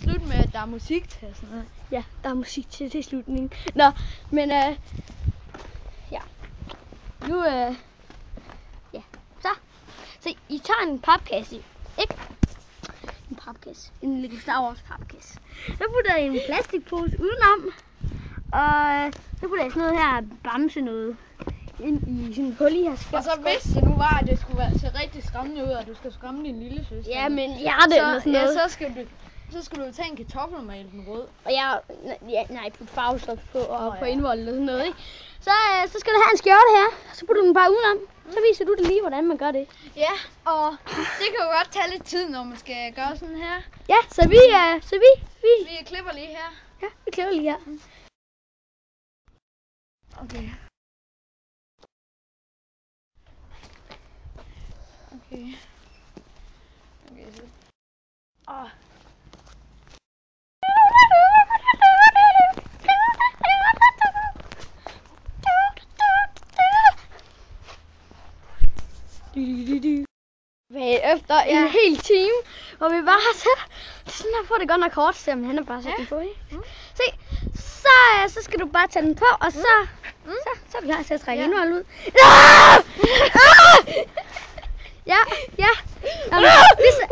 slut med, at der er musik til og sådan noget. Ja, der er musik til slutningen. Nå, men ja. Nu, ja. Så I tager en papkasse, ikke? En papkasse. En lille Star Wars papkasse. Så putter I en plastikpose udenom. Og så putter jeg sådan noget her bamse noget ind i sådan en hul i her skab. Og så hvis det nu var, at det skulle være til rigtig skræmmende ud, og du skal skræmme din lille søster. Ja, men hjerte eller sådan noget. Ja, så skal du tage en kartoffel og male den rød. Og nej, putte farvestof på og på indvoldet og sådan noget, ikke? Så skal du have en skjorte her, så putter du den bare udenom. Så viser du det lige, hvordan man gør det. Ja, og det kan jo godt tage lidt tid, når man skal gøre sådan her. Ja, så vi Vi klipper lige her. Ja, vi klipper lige her. Okay. Okay, så. Efter en hel time, hvor vi bare har sådan her på det godt nok hårdt, selvom han er bare sådan på, ikke? Se, så skal du bare tage den på, og så er du klar til at trække indholdet ud. Ja. Vi ses.